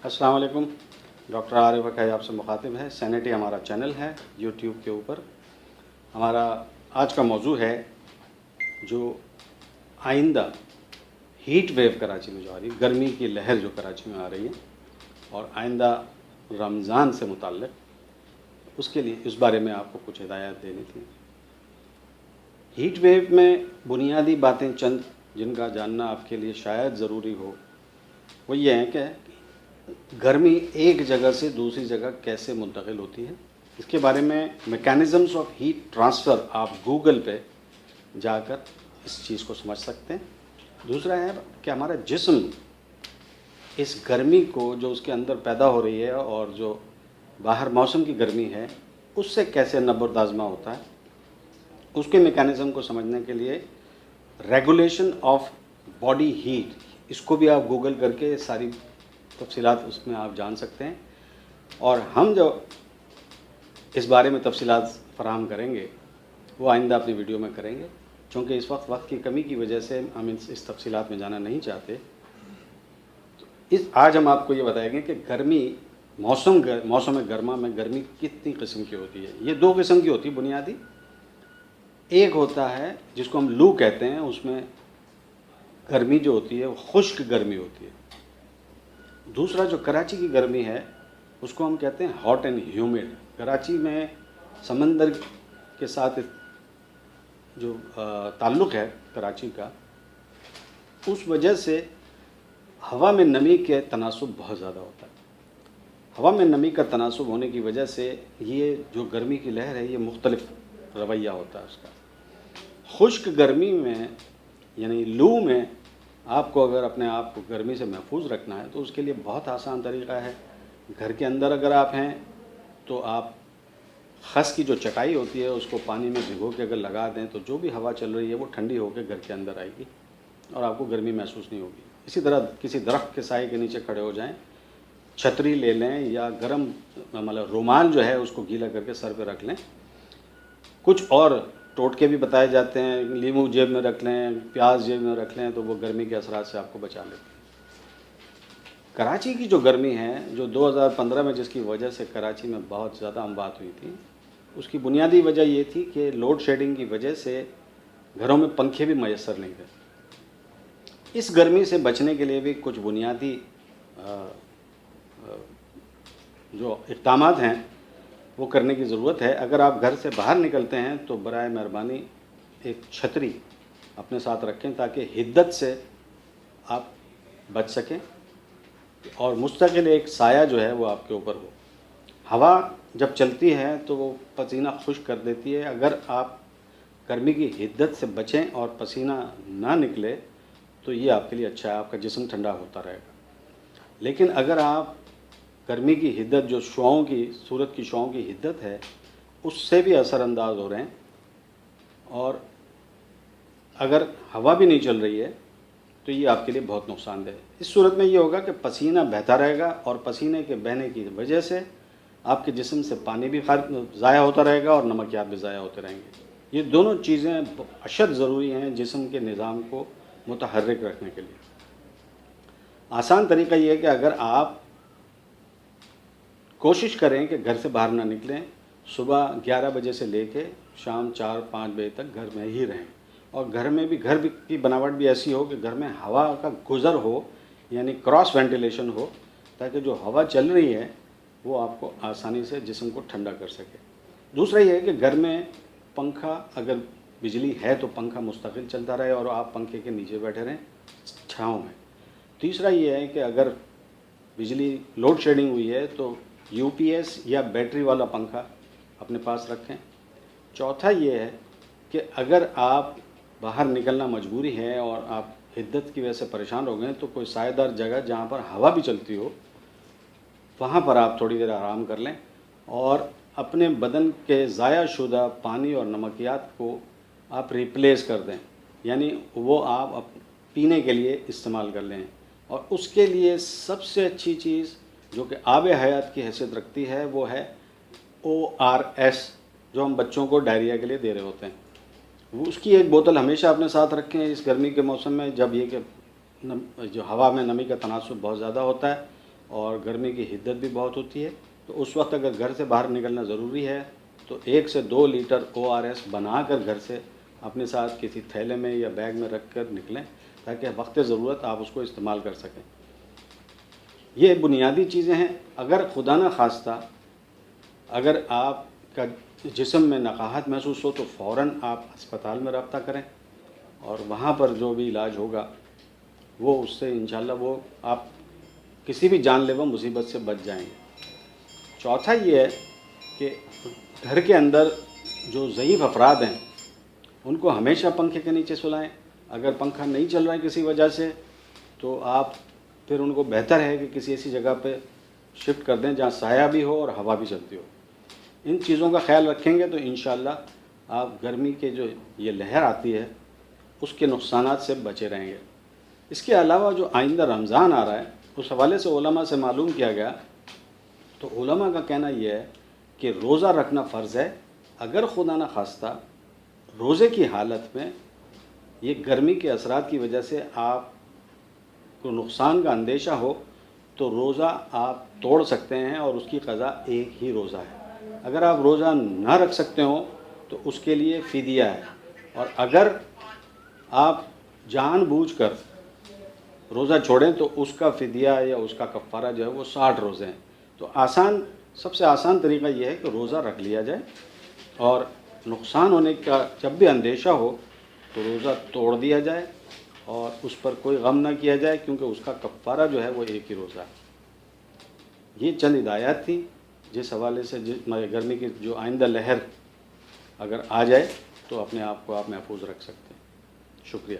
السلام علیکم. ڈاکٹر عارف حکائی آپ سے مخاطب ہے. سینٹی ہمارا چینل ہے یوٹیوب کے اوپر. ہمارا آج کا موضوع ہے جو آئندہ ہیٹ ویو کراچی میں جو آ رہی ہے، گرمی کی لہر جو کراچی میں آ رہی ہے اور آئندہ رمضان سے متعلق، اس کے لیے اس بارے میں آپ کو کچھ ہدایات دینی تھی. ہیٹ ویو میں بنیادی باتیں چند جن کا جاننا آپ کے لیے شاید ضروری ہو، وہ یہ ہیں کہ گرمی ایک جگہ سے دوسری جگہ کیسے منتقل ہوتی ہے. اس کے بارے میں میکینزمز آف ہیٹ ٹرانسفر آپ گوگل پہ جا کر اس چیز کو سمجھ سکتے ہیں. دوسرا ہے کہ ہمارا جسم اس گرمی کو جو اس کے اندر پیدا ہو رہی ہے اور جو باہر موسم کی گرمی ہے اس سے کیسے نبرد آزما ہوتا ہے. اس کے میکینزم کو سمجھنے کے لیے ریگولیشن آف باڈی ہیٹ، اس کو بھی آپ گوگل کر کے ساری تفصیلات اس میں آپ جان سکتے ہیں. اور ہم جو اس بارے میں تفصیلات فراہم کریں گے وہ آئندہ اپنی ویڈیو میں کریں گے، چونکہ اس وقت کی کمی کی وجہ سے ہم اس تفصیلات میں جانا نہیں چاہتے. آج ہم آپ کو یہ بتائیں گے کہ گرمی موسم گرما میں گرمی کتنی قسم کی ہوتی ہے. یہ دو قسم کی ہوتی ہے بنیادی. ایک ہوتا ہے جس کو ہم لو کہتے ہیں، اس میں گرمی جو ہوتی ہے وہ خشک گرمی ہوتی ہے. دوسرا جو کراچی کی گرمی ہے اس کو ہم کہتے ہیں ہاٹ اینڈ ہیومڈ. کراچی میں سمندر کے ساتھ جو تعلق ہے کراچی کا، اس وجہ سے ہوا میں نمی کے تناسب بہت زیادہ ہوتا ہے. ہوا میں نمی کا تناسب ہونے کی وجہ سے یہ جو گرمی کی لہر ہے یہ مختلف رویہ ہوتا ہے اس کا. خشک گرمی میں یعنی لو میں آپ کو اگر اپنے آپ کو گرمی سے محفوظ رکھنا ہے تو اس کے لیے بہت آسان طریقہ ہے. گھر کے اندر اگر آپ ہیں تو آپ خس کی جو چٹائی ہوتی ہے اس کو پانی میں بھگو کے اگر لگا دیں تو جو بھی ہوا چل رہی ہے وہ ٹھنڈی ہو کے گھر کے اندر آئے گی اور آپ کو گرمی محسوس نہیں ہوگی. اسی طرح کسی درخت کے سائے کے نیچے کھڑے ہو جائیں، چھتری لے لیں یا گرم مطلب رومال جو ہے اس کو گیلا کر کے سر پہ رکھ لیں. کچھ اور ٹوٹکے بھی بتائے جاتے ہیں، لیمو جیب میں رکھ لیں، پیاز جیب میں رکھ لیں تو وہ گرمی کے اثرات سے آپ کو بچا لیتے ہیں. کراچی کی جو گرمی ہے جو 2015 میں جس کی وجہ سے کراچی میں بہت زیادہ اموات ہوئی تھی، اس کی بنیادی وجہ یہ تھی کہ لوڈ شیڈنگ کی وجہ سے گھروں میں پنکھے بھی میسر نہیں تھے. اس گرمی سے بچنے کے لیے بھی کچھ بنیادی جو اقدامات ہیں وہ کرنے کی ضرورت ہے. اگر آپ گھر سے باہر نکلتے ہیں تو برائے مہربانی ایک چھتری اپنے ساتھ رکھیں تاکہ حدت سے آپ بچ سکیں اور مستقل ایک سایہ جو ہے وہ آپ کے اوپر ہو. ہوا جب چلتی ہے تو وہ پسینہ خشک کر دیتی ہے. اگر آپ گرمی کی حدت سے بچیں اور پسینہ نہ نکلے تو یہ آپ کے لیے اچھا ہے، آپ کا جسم ٹھنڈا ہوتا رہے گا. لیکن اگر آپ گرمی کی حدت جو سورج کی شعاؤں کی حدت ہے اس سے بھی اثر انداز ہو رہے ہیں اور اگر ہوا بھی نہیں چل رہی ہے تو یہ آپ کے لیے بہت نقصان دہ ہے. اس صورت میں یہ ہوگا کہ پسینہ بہتا رہے گا اور پسینے کے بہنے کی وجہ سے آپ کے جسم سے پانی بھی ضائع ہوتا رہے گا اور نمکیات بھی ضائع ہوتے رہیں گے. یہ دونوں چیزیں اشد ضروری ہیں جسم کے نظام کو متحرک رکھنے کے لیے. آسان طریقہ یہ ہے کہ اگر آپ کوشش کریں کہ گھر سے باہر نہ نکلیں، صبح 11 بجے سے لے کے شام 4-5 بجے تک گھر میں ہی رہیں اور گھر کی بناوٹ بھی ایسی ہو کہ گھر میں ہوا کا گزر ہو، یعنی کراس وینٹیلیشن ہو، تاکہ جو ہوا چل رہی ہے وہ آپ کو آسانی سے جسم کو ٹھنڈا کر سکے. دوسرا یہ ہے کہ گھر میں پنکھا اگر بجلی ہے تو پنکھا مستقل چلتا رہے اور آپ پنکھے کے نیچے بیٹھے رہیں چھاؤں میں. تیسرا یہ ہے کہ اگر بجلی لوڈ شیڈنگ ہوئی ہے تو یو پی ایس یا بیٹری والا پنکھا اپنے پاس رکھیں. چوتھا یہ ہے کہ اگر آپ باہر نکلنا مجبوری ہے اور آپ حدت کی وجہ سے پریشان ہو گئے تو کوئی سائے دار جگہ جہاں پر ہوا بھی چلتی ہو وہاں پر آپ تھوڑی دیر آرام کر لیں اور اپنے بدن کے ضائع شدہ پانی اور نمکیات کو آپ ریپلیس کر دیں، یعنی وہ آپ پینے کے لیے استعمال کر لیں. اور اس کے لیے سب سے اچھی چیز جو کہ آب حیات کی حیثیت رکھتی ہے وہ ہے ORS، جو ہم بچوں کو ڈائریا کے لیے دے رہے ہوتے ہیں. وہ اس کی ایک بوتل ہمیشہ اپنے ساتھ رکھیں اس گرمی کے موسم میں، جب یہ کہ جو ہوا میں نمی کا تناسب بہت زیادہ ہوتا ہے اور گرمی کی حدت بھی بہت ہوتی ہے، تو اس وقت اگر گھر سے باہر نکلنا ضروری ہے تو 1 سے 2 لیٹر ORS بنا کر گھر سے اپنے ساتھ کسی تھیلے میں یا بیگ میں رکھ کر نکلیں، تاکہ وقت ضرورت آپ اس کو استعمال کر سکیں۔ یہ بنیادی چیزیں ہیں۔ اگر خدا نہ خواستہ اگر آپ کا جسم میں نقاہت محسوس ہو تو فوراً آپ اسپتال میں رابطہ کریں، اور وہاں پر جو بھی علاج ہوگا وہ اس سے انشاءاللہ وہ آپ کسی بھی جان لیوا مصیبت سے بچ جائیں گے۔ چوتھا یہ ہے کہ گھر کے اندر جو ضعیف افراد ہیں ان کو ہمیشہ پنکھے کے نیچے سلائیں۔ اگر پنکھا نہیں چل رہا ہے کسی وجہ سے تو آپ پھر ان کو بہتر ہے کہ کسی ایسی جگہ پہ شفٹ کر دیں جہاں سایہ بھی ہو اور ہوا بھی چلتی ہو۔ ان چیزوں کا خیال رکھیں گے تو انشاءاللہ آپ گرمی کے جو یہ لہر آتی ہے اس کے نقصانات سے بچے رہیں گے۔ اس کے علاوہ جو آئندہ رمضان آ رہا ہے اس حوالے سے علماء سے معلوم کیا گیا، تو علماء کا کہنا یہ ہے کہ روزہ رکھنا فرض ہے۔ اگر خدا نہ خواستہ روزے کی حالت میں یہ گرمی کے اثرات کی وجہ سے آپ کو نقصان کا اندیشہ ہو تو روزہ آپ توڑ سکتے ہیں، اور اس کی قضا ایک ہی روزہ ہے۔ اگر آپ روزہ نہ رکھ سکتے ہوں تو اس کے لیے فدیہ ہے، اور اگر آپ جان بوجھ کر روزہ چھوڑیں تو اس کا فدیہ یا اس کا کفارہ جو ہے وہ 60 روزے ہیں۔ تو سب سے آسان طریقہ یہ ہے کہ روزہ رکھ لیا جائے، اور نقصان ہونے کا جب بھی اندیشہ ہو تو روزہ توڑ دیا جائے، اور اس پر کوئی غم نہ کیا جائے، کیونکہ اس کا کفارہ جو ہے وہ ایک ہی روزہ ہے۔ یہ چند ہدایات تھی جس حوالے سے گرمی کی جو آئندہ لہر اگر آ جائے تو اپنے آپ کو آپ محفوظ رکھ سکتے ہیں۔ شکریہ۔